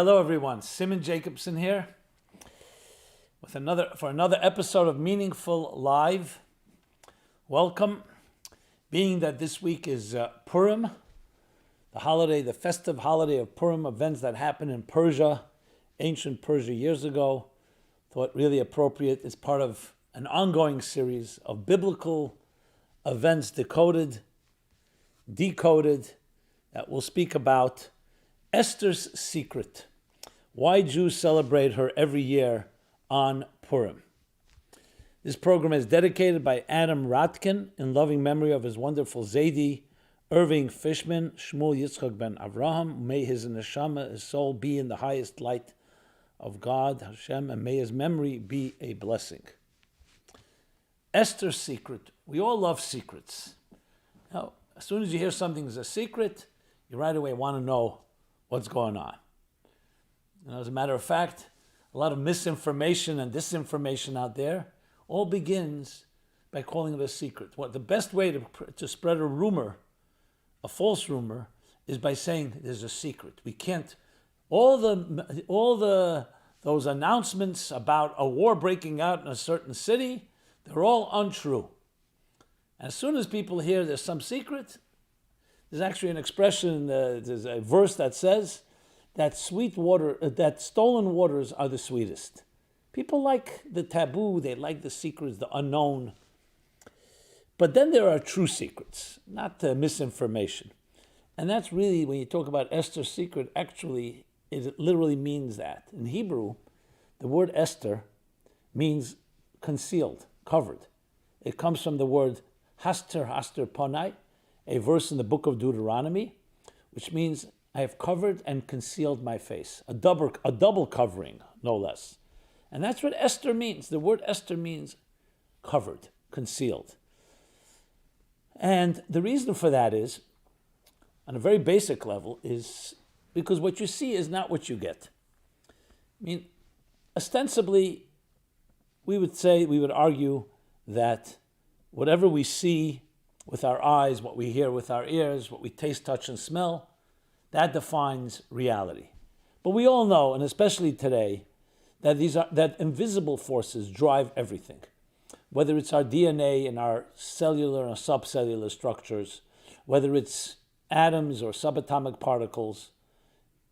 Hello everyone, Simon Jacobson here with another episode of Meaningful Live. Welcome. Being that this week is Purim, the festive holiday of Purim, events that happened in Persia, ancient Persia years ago, thought really appropriate as part of an ongoing series of biblical events decoded, that we'll speak about Esther's secret. Why Jews celebrate her every year on Purim. This program is dedicated by Adam Ratkin in loving memory of his wonderful Zaidi, Irving Fishman, Shmuel Yitzchak ben Avraham. May his neshama, his soul, be in the highest light of God, Hashem, and may his memory be a blessing. Esther's secret. We all love secrets. Now, as soon as you hear something is a secret, you right away want to know what's going on. As a matter of fact, a lot of misinformation and disinformation out there all begins by calling it a secret. What the best way to spread a rumor, a false rumor, is by saying there's a secret. We can't. Those announcements about a war breaking out in a certain city, they're all untrue. As soon as people hear there's some secret, there's actually an expression. There's a verse that says that stolen waters are the sweetest. People like the taboo, they like the secrets, the unknown. But then there are true secrets, not misinformation. And that's really, when you talk about Esther's secret, actually, it literally means that. In Hebrew, the word Esther means concealed, covered. It comes from the word haster ponai, a verse in the book of Deuteronomy, which means I have covered and concealed my face. A double covering, no less. And that's what Esther means. The word Esther means covered, concealed. And the reason for that is, on a very basic level, is because what you see is not what you get. I mean, ostensibly, we would argue that whatever we see with our eyes, what we hear with our ears, what we taste, touch, and smell, that defines reality. But we all know, and especially today, that invisible forces drive everything. Whether it's our DNA and our cellular and subcellular structures, whether it's atoms or subatomic particles,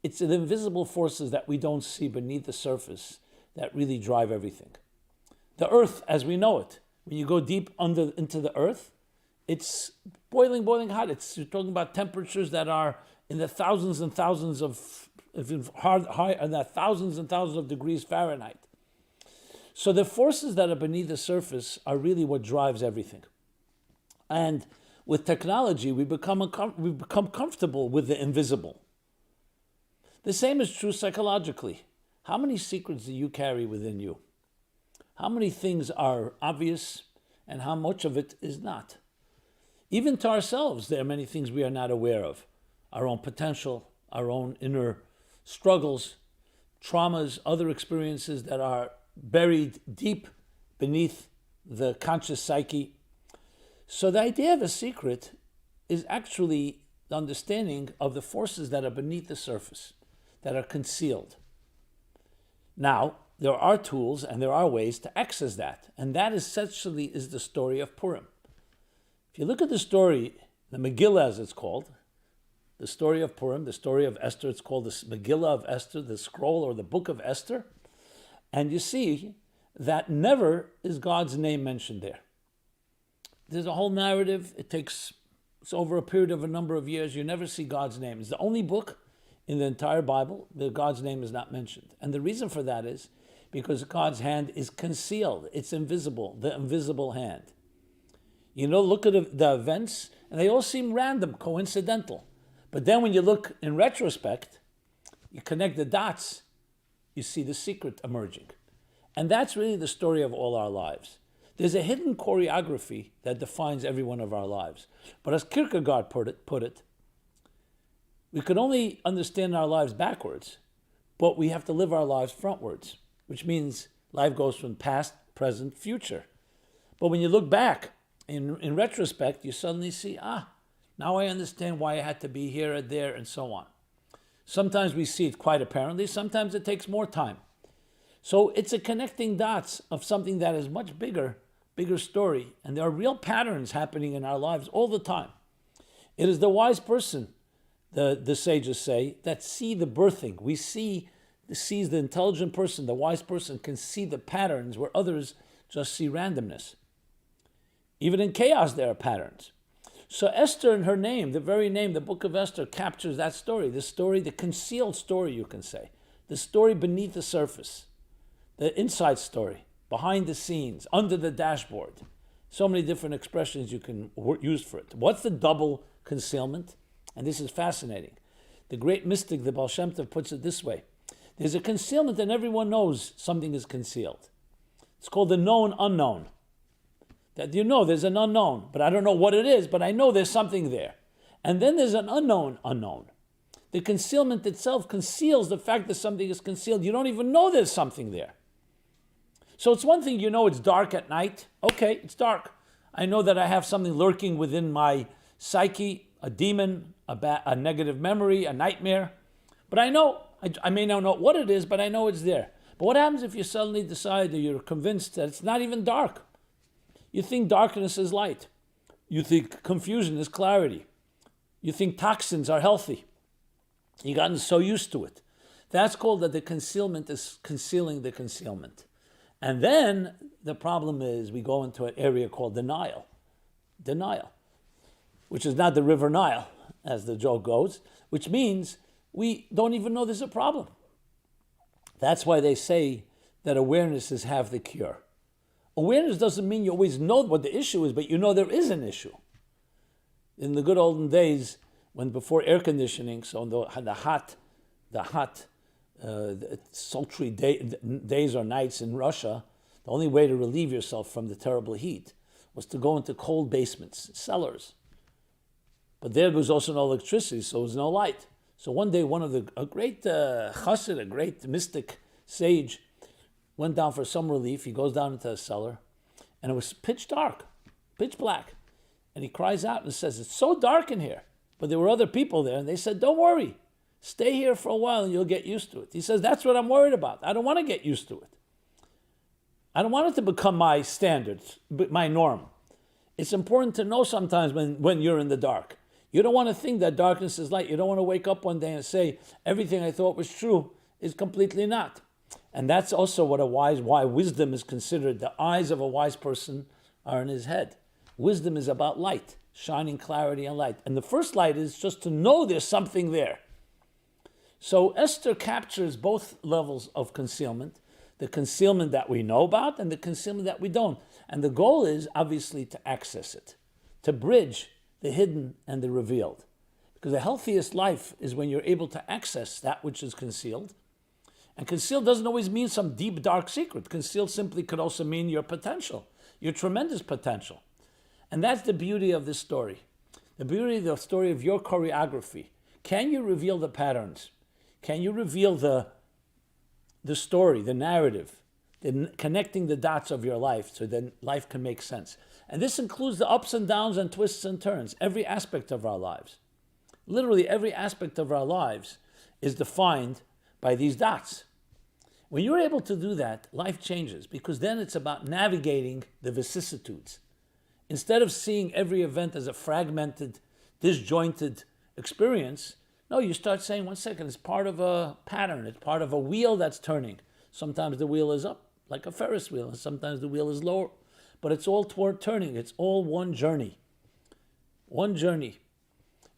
it's the invisible forces that we don't see beneath the surface that really drive everything. The earth, as we know it, when you go deep into the earth, it's boiling hot. You're talking about temperatures that are in the thousands and thousands of degrees Fahrenheit. So the forces that are beneath the surface are really what drives everything. And with technology, we become comfortable with the invisible. The same is true psychologically. How many secrets do you carry within you? How many things are obvious and how much of it is not? Even to ourselves, there are many things we are not aware of. Our own potential, our own inner struggles, traumas, other experiences that are buried deep beneath the conscious psyche. So the idea of a secret is actually the understanding of the forces that are beneath the surface, that are concealed. Now, there are tools and there are ways to access that, and that essentially is the story of Purim. If you look at the story, the Megillah as it's called, the story of Purim, the story of Esther, it's called the Megillah of Esther, the scroll or the book of Esther, and you see that never is God's name mentioned there. There's a whole narrative, it's over a period of a number of years, you never see God's name. It's the only book in the entire Bible that God's name is not mentioned. And the reason for that is because God's hand is concealed, it's invisible, the invisible hand. Look at the events, and they all seem random, coincidental. But then when you look in retrospect, you connect the dots, you see the secret emerging. And that's really the story of all our lives. There's a hidden choreography that defines every one of our lives. But as Kierkegaard put it, we could only understand our lives backwards, but we have to live our lives frontwards, which means life goes from past, present, future. But when you look back, in retrospect, you suddenly see, now I understand why I had to be here or there, and so on. Sometimes we see it quite apparently, sometimes it takes more time. So it's a connecting dots of something that is much bigger story. And there are real patterns happening in our lives all the time. It is the wise person, the sages say, that see the birthing. Sees the intelligent person, the wise person can see the patterns where others just see randomness. Even in chaos, there are patterns. So Esther, in her name, the very name, the book of Esther, captures that story, the concealed story, you can say, the story beneath the surface, the inside story, behind the scenes, under the dashboard. So many different expressions you can use for it. What's the double concealment? And this is fascinating. The great mystic, the Baal Shem Tov, puts it this way. There's a concealment and everyone knows something is concealed. It's called the known unknown. That there's an unknown, but I don't know what it is, but I know there's something there. And then there's an unknown unknown. The concealment itself conceals the fact that something is concealed. You don't even know there's something there. So it's one thing, it's dark at night. Okay, it's dark. I know that I have something lurking within my psyche, a demon, a negative memory, a nightmare. But I know, I may not know what it is, but I know it's there. But what happens if you suddenly decide that you're convinced that it's not even dark? You think darkness is light. You think confusion is clarity. You think toxins are healthy. You've gotten so used to it. That's called that the concealment is concealing the concealment. And then the problem is we go into an area called denial. Denial, which is not the river Nile, as the joke goes, which means we don't even know there's a problem. That's why they say that awareness is half the cure. Awareness doesn't mean you always know what the issue is, but you know there is an issue. In the good olden days, when before air conditioning, so in the hot, sultry days or nights in Russia, the only way to relieve yourself from the terrible heat was to go into cold basements, cellars. But there was also no electricity, so there was no light. So one day, a great chassid, a great mystic sage, went down for some relief. He goes down into a cellar, and it was pitch dark, pitch black. And he cries out and says, "It's so dark in here." But there were other people there, and they said, "Don't worry. Stay here for a while, and you'll get used to it." He says, "That's what I'm worried about. I don't want to get used to it. I don't want it to become my standards, my norm. It's important to know sometimes when you're in the dark. You don't want to think that darkness is light. You don't want to wake up one day and say, everything I thought was true is completely not." And that's also why wisdom is considered. The eyes of a wise person are in his head. Wisdom is about light, shining clarity and light. And the first light is just to know there's something there. So Esther captures both levels of concealment, the concealment that we know about and the concealment that we don't. And the goal is obviously to access it, to bridge the hidden and the revealed. Because the healthiest life is when you're able to access that which is concealed. And concealed doesn't always mean some deep, dark secret. Concealed simply could also mean your potential, your tremendous potential. And that's the beauty of this story. The beauty of the story of your choreography. Can you reveal the patterns? Can you reveal the story, the narrative, connecting the dots of your life so then life can make sense? And this includes the ups and downs and twists and turns, every aspect of our lives. Literally every aspect of our lives is defined by these dots. When you're able to do that, life changes, because then it's about navigating the vicissitudes. Instead of seeing every event as a fragmented, disjointed experience, no, you start saying, one second, it's part of a pattern. It's part of a wheel that's turning. Sometimes the wheel is up, like a Ferris wheel, and sometimes the wheel is lower. But it's all toward turning. It's all one journey. One journey.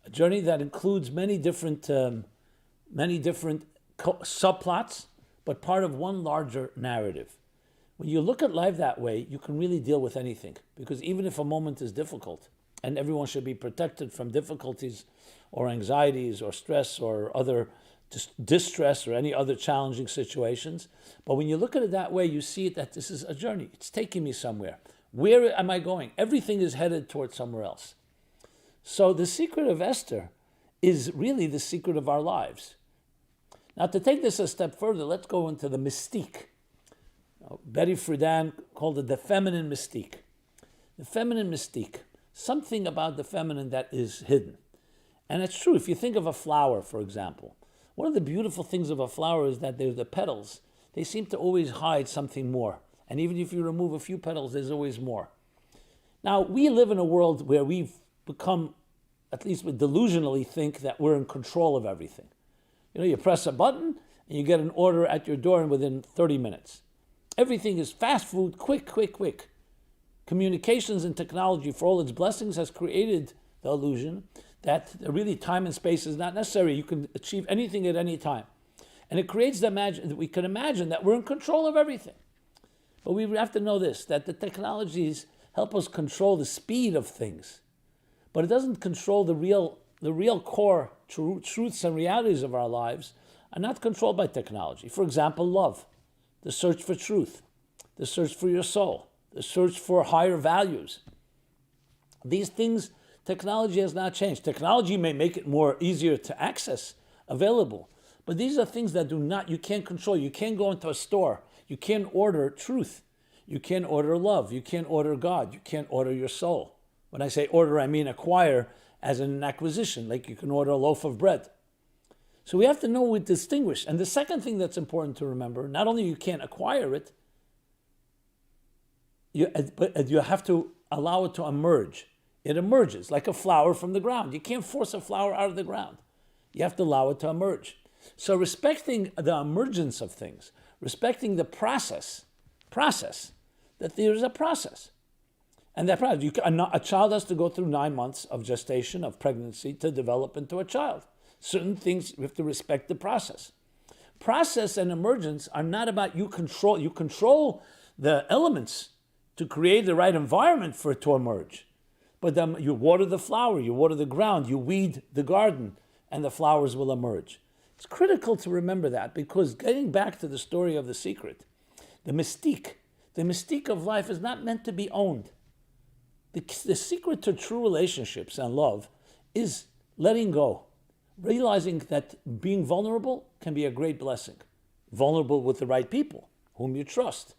A journey that includes many different subplots, but part of one larger narrative. When you look at life that way, you can really deal with anything. Because even if a moment is difficult, and everyone should be protected from difficulties or anxieties or stress or other distress or any other challenging situations. But when you look at it that way, you see that this is a journey. It's taking me somewhere. Where am I going? Everything is headed towards somewhere else. So the secret of Esther is really the secret of our lives. Now, to take this a step further, let's go into the mystique. Betty Friedan called it the feminine mystique. The feminine mystique. Something about the feminine that is hidden. And it's true. If you think of a flower, for example, One of the beautiful things of a flower is that the petals, they seem to always hide something more. And even if you remove a few petals, there's always more. Now, we live in a world where we've become, at least we delusionally think that we're in control of everything. You press a button and you get an order at your door within 30 minutes. Everything is fast food, quick, quick, quick. Communications and technology, for all its blessings, has created the illusion that really time and space is not necessary. You can achieve anything at any time. And it creates we can imagine that we're in control of everything. But we have to know this, that the technologies help us control the speed of things. But it doesn't control the real core truths and realities of our lives are not controlled by technology. For example, love, the search for truth, the search for your soul, the search for higher values. These things, technology has not changed. Technology may make it more easier to access, available, but these are things that you can't control. You can't go into a store. You can't order truth. You can't order love. You can't order God. You can't order your soul. When I say order, I mean acquire as an acquisition, like you can order a loaf of bread. So we have to know we distinguish. And the second thing that's important to remember, not only you can't acquire it, but you have to allow it to emerge. It emerges like a flower from the ground. You can't force a flower out of the ground. You have to allow it to emerge. So respecting the emergence of things, respecting the process, that there's a process. And that process, a child has to go through 9 months of gestation, of pregnancy, to develop into a child. Certain things, we have to respect the process. Process and emergence are not about you control the elements to create the right environment for it to emerge. But then you water the flower, you water the ground, you weed the garden, and the flowers will emerge. It's critical to remember that, because getting back to the story of the secret, the mystique of life is not meant to be owned. The secret to true relationships and love is letting go, realizing that being vulnerable can be a great blessing. Vulnerable with the right people, whom you trust.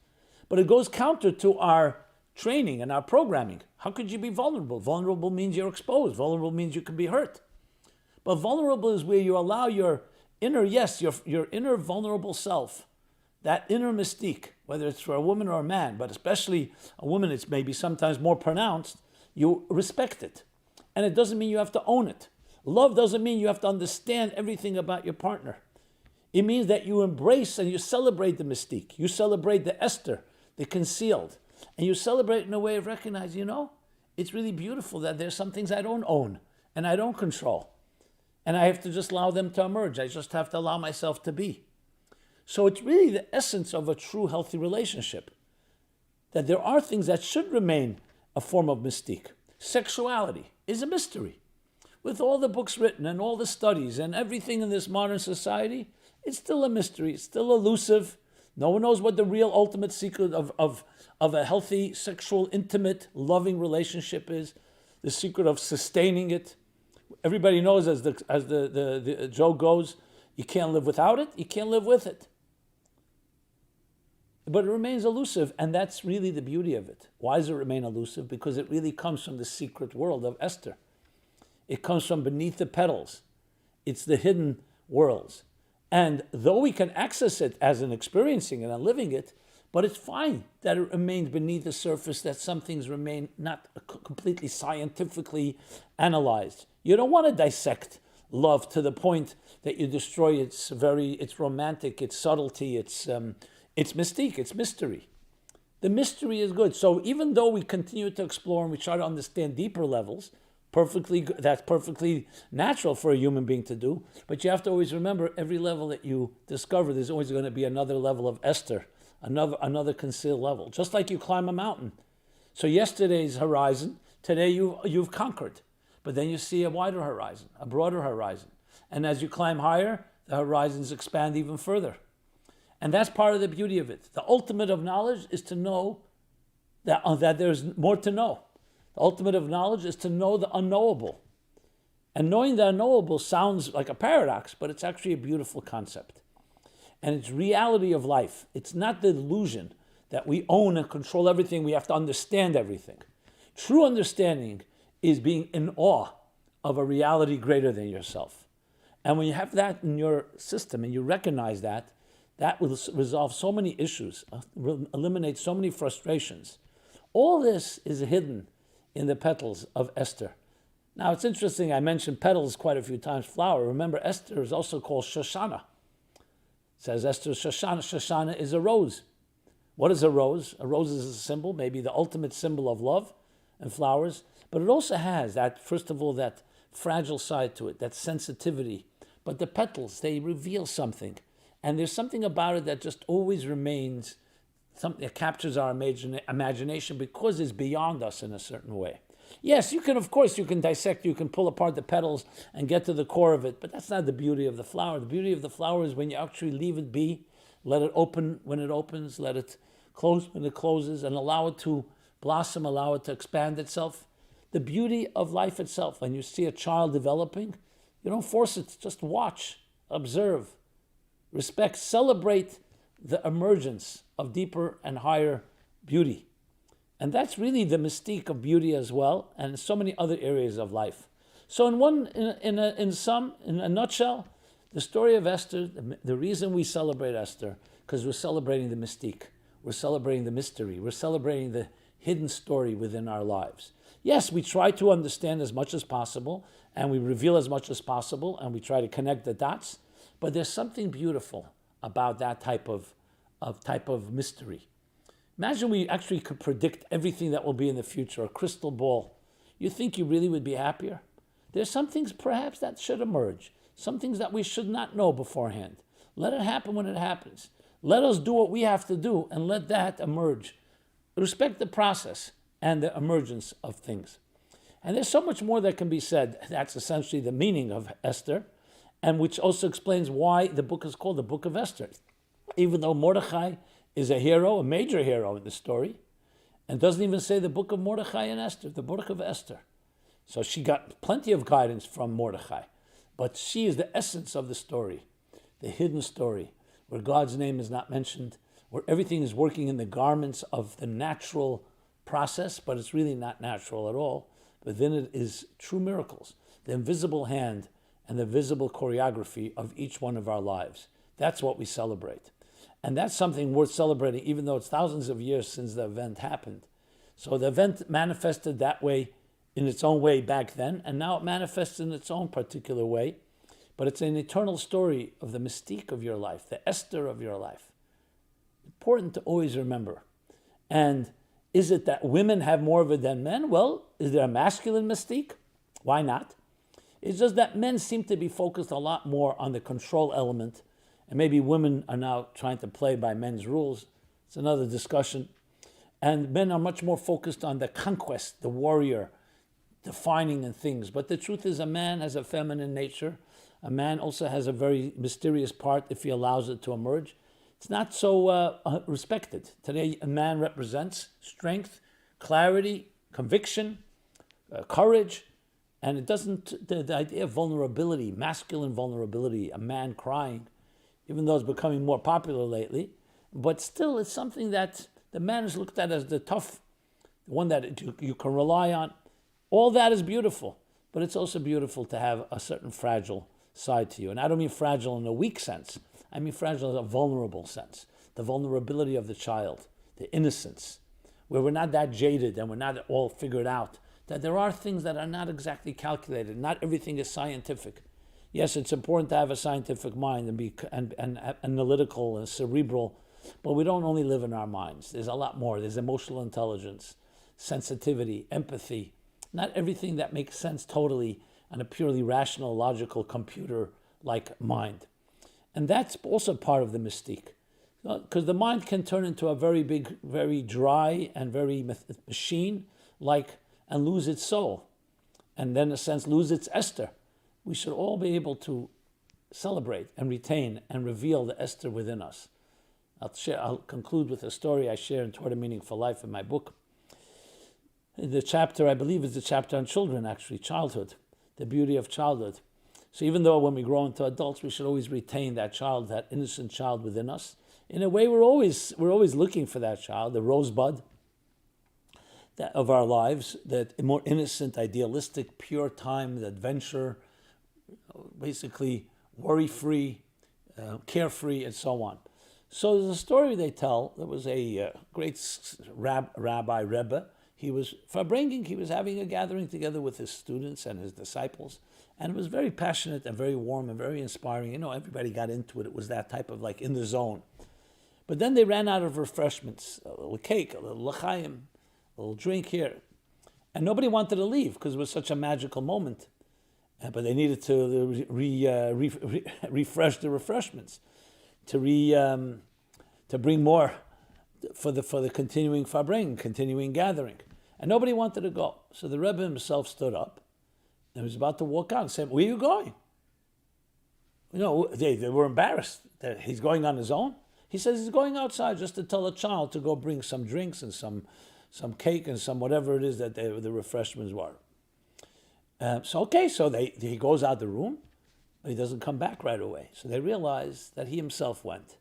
But it goes counter to our training and our programming. How could you be vulnerable? Vulnerable means you're exposed. Vulnerable means you can be hurt. But vulnerable is where you allow your inner, your inner vulnerable self, that inner mystique, whether it's for a woman or a man, but especially a woman, it's maybe sometimes more pronounced, you respect it. And it doesn't mean you have to own it. Love doesn't mean you have to understand everything about your partner. It means that you embrace and you celebrate the mystique. You celebrate the Esther, the concealed. And you celebrate in a way of recognizing, it's really beautiful that there's some things I don't own and I don't control. And I have to just allow them to emerge. I just have to allow myself to be. So it's really the essence of a true healthy relationship, that there are things that should remain a form of mystique. Sexuality is a mystery. With all the books written and all the studies and everything in this modern society, it's still a mystery. It's still elusive. No one knows what the real ultimate secret of a healthy, sexual, intimate, loving relationship is, the secret of sustaining it. Everybody knows, as the joke goes, you can't live without it, you can't live with it. But it remains elusive, and that's really the beauty of it. Why does it remain elusive? Because it really comes from the secret world of Esther. It comes from beneath the petals. It's the hidden worlds. And though we can access it as an experiencing and a living it, but it's fine that it remains beneath the surface, that some things remain not completely scientifically analyzed. You don't want to dissect love to the point that you destroy its romantic, its subtlety, its mystique, its mystery. The mystery is good. So even though we continue to explore and we try to understand deeper levels, that's perfectly natural for a human being to do. But you have to always remember, every level that you discover, there's always going to be another level of Esther, another concealed level. Just like you climb a mountain. So yesterday's horizon, today you've conquered. But then you see a wider horizon, a broader horizon. And as you climb higher, the horizons expand even further. And that's part of the beauty of it. The ultimate of knowledge is to know that there's more to know. The ultimate of knowledge is to know the unknowable. And knowing the unknowable sounds like a paradox, but it's actually a beautiful concept. And it's reality of life. It's not the illusion that we own and control everything, we have to understand everything. True understanding is being in awe of a reality greater than yourself. And when you have that in your system and you recognize that, that will resolve so many issues, eliminate so many frustrations. All this is hidden in the petals of Esther. Now, it's interesting, I mentioned petals quite a few times, flower. Remember, Esther is also called Shoshana. It says Esther Shoshana. Shoshana is a rose. What is a rose? A rose is a symbol, maybe the ultimate symbol of love and flowers. But it also has that, first of all, that fragile side to it, that sensitivity. But the petals, they reveal something. And there's something about it that just always remains, something that captures our imagination because it's beyond us in a certain way. Yes, you can, of course, you can dissect, you can pull apart the petals and get to the core of it, but that's not the beauty of the flower. The beauty of the flower is when you actually leave it be, let it open when it opens, let it close when it closes, and allow it to blossom, allow it to expand itself. The beauty of life itself, when you see a child developing, you don't force it, just watch, observe, respect, celebrate the emergence of deeper and higher beauty. And that's really the mystique of beauty as well, and so many other areas of life. So in a nutshell, the story of Esther, the reason we celebrate Esther, because we're celebrating the mystique, we're celebrating the mystery, we're celebrating the hidden story within our lives. Yes, we try to understand as much as possible, and we reveal as much as possible, and we try to connect the dots, but there's something beautiful about that type of mystery. Imagine we actually could predict everything that will be in the future, a crystal ball. You think you really would be happier? There's some things perhaps that should emerge, some things that we should not know beforehand. Let it happen when it happens. Let us do what we have to do and let that emerge. Respect the process and the emergence of things. And there's so much more that can be said. That's essentially the meaning of Esther, and which also explains why the book is called the Book of Esther. Even though Mordechai is a hero, a major hero in the story, and doesn't even say the book of Mordechai and Esther, the book of Esther. So she got plenty of guidance from Mordechai, but she is the essence of the story, the hidden story, where God's name is not mentioned, where everything is working in the garments of the natural process, but it's really not natural at all. Within it is true miracles, the invisible hand and the visible choreography of each one of our lives. That's what we celebrate. And that's something worth celebrating, even though it's thousands of years since the event happened. So the event manifested that way in its own way back then, and now it manifests in its own particular way. But it's an eternal story of the mystique of your life, the Esther of your life. Important to always remember. And is it that women have more of it than men? Well, is there a masculine mystique? Why not? It's just that men seem to be focused a lot more on the control element, and maybe women are now trying to play by men's rules. It's another discussion. And men are much more focused on the conquest, the warrior, defining in things. But the truth is, a man has a feminine nature. A man also has a very mysterious part if he allows it to emerge. It's not so respected. Today, a man represents strength, clarity, conviction, courage, and it doesn't, the idea of vulnerability, masculine vulnerability, a man crying, even though it's becoming more popular lately, but still it's something that the man is looked at as the tough, the one that you can rely on. All that is beautiful, but it's also beautiful to have a certain fragile side to you. And I don't mean fragile in a weak sense. I mean fragile in a vulnerable sense. The vulnerability of the child, the innocence, where we're not that jaded and we're not all figured out, that there are things that are not exactly calculated. Not everything is scientific. Yes, it's important to have a scientific mind and be and analytical and cerebral, but we don't only live in our minds. There's a lot more. There's emotional intelligence, sensitivity, empathy. Not everything that makes sense totally on a purely rational, logical, computer-like mind. And that's also part of the mystique. Because the mind can turn into a very big, very dry and very machine-like and lose its soul. And then, in a sense, lose its Esther. We should all be able to celebrate and retain and reveal the Esther within us. I'll conclude with a story I share in Toward a Meaningful Life in my book. The chapter, I believe, is the chapter on children, actually, childhood, the beauty of childhood. So even though when we grow into adults, we should always retain that child, that innocent child within us. In a way, we're always looking for that child, the rosebud of our lives, that more innocent, idealistic, pure time, the adventure, basically worry-free, carefree, and so on. So there's a story they tell. There was a great rabbi, Rebbe. He was Farbrengen. He was having a gathering together with his students and his disciples, and it was very passionate and very warm and very inspiring. You know, everybody got into it. It was that type of like in the zone. But then they ran out of refreshments, a little cake, a little l'chaim, a little drink here. And nobody wanted to leave because it was such a magical moment. But they needed to refresh the refreshments, to bring more for the continuing farbrengen, continuing gathering. And nobody wanted to go. So the Rebbe himself stood up and was about to walk out and said, "Where are you going?" You know, they were embarrassed that he's going on his own. He says he's going outside just to tell a child to go bring some drinks and some cake and some whatever it is that the refreshments were. So he goes out the room, but he doesn't come back right away. So they realize that he himself went.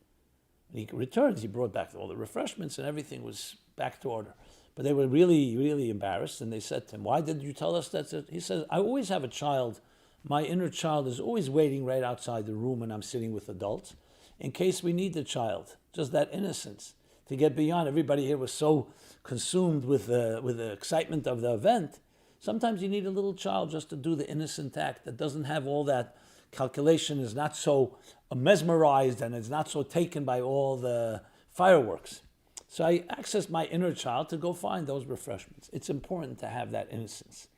When he returns, he brought back all the refreshments and everything was back to order. But they were really, really embarrassed, and they said to him, "Why did you tell us that?" He says, "I always have a child. My inner child is always waiting right outside the room when I'm sitting with adults, in case we need the child." Just that innocence to get beyond. Everybody here was so consumed with the excitement of the event. Sometimes you need a little child just to do the innocent act that doesn't have all that calculation, is not so mesmerized, and is not so taken by all the fireworks. So I accessed my inner child to go find those refreshments. It's important to have that innocence.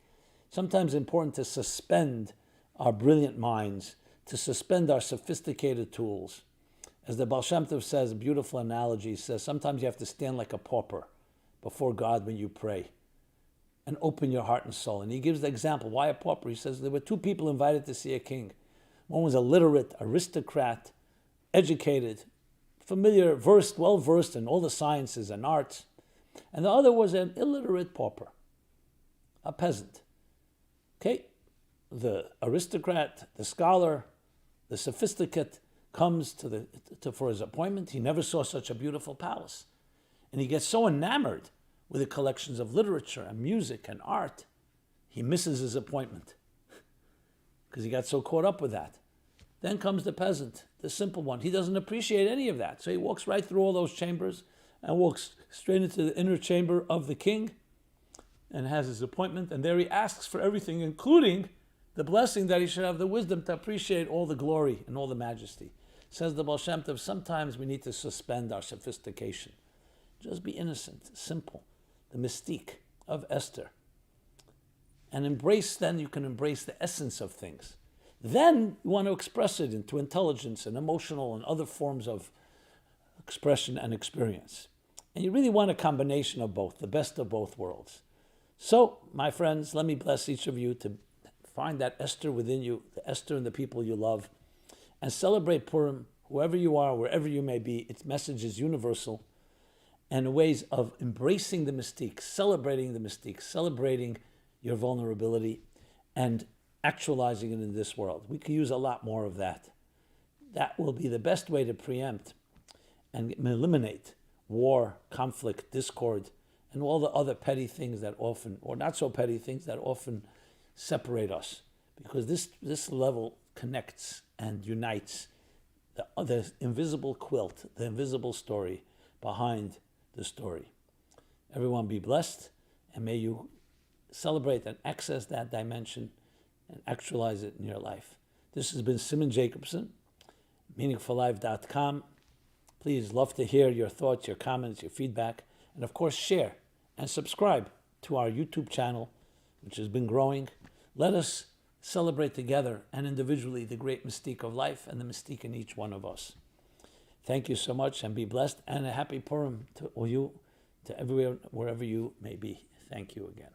Sometimes important to suspend our brilliant minds, to suspend our sophisticated tools. As the Baal Shem Tov says, a beautiful analogy, he says, sometimes you have to stand like a pauper before God when you pray and open your heart and soul. And he gives the example. Why a pauper? He says there were two people invited to see a king. One was a literate aristocrat, educated, familiar, well-versed in all the sciences and arts. And the other was an illiterate pauper, a peasant. Okay? The aristocrat, the scholar, the sophisticate comes for his appointment. He never saw such a beautiful palace. And he gets so enamored with the collections of literature and music and art, he misses his appointment because he got so caught up with that. Then comes the peasant, the simple one. He doesn't appreciate any of that. So he walks right through all those chambers and walks straight into the inner chamber of the king and has his appointment. And there he asks for everything, including the blessing that he should have the wisdom to appreciate all the glory and all the majesty. Says the Baal Shem Tov, sometimes we need to suspend our sophistication. Just be innocent, simple. The mystique of Esther. And then you can embrace the essence of things. Then you want to express it into intelligence and emotional and other forms of expression and experience. And you really want a combination of both, the best of both worlds. So, my friends, let me bless each of you to find that Esther within you, the Esther and the people you love, and celebrate Purim, whoever you are, wherever you may be. Its message is universal, and ways of embracing the mystique, celebrating your vulnerability, and actualizing it in this world. We could use a lot more of that. That will be the best way to preempt and eliminate war, conflict, discord, and all the other petty things that often, or not so petty things that often separate us. Because this level connects and unites the invisible quilt, the invisible story behind the story. Everyone be blessed, and may you celebrate and access that dimension and actualize it in your life. This has been Simon Jacobson, meaningfullife.com. Please, love to hear your thoughts, your comments, your feedback, and of course share and subscribe to our YouTube channel, which has been growing. Let us celebrate together and individually the great mystique of life and the mystique in each one of us. Thank you so much, and be blessed, and a happy Purim to all you, to everywhere, wherever you may be. Thank you again.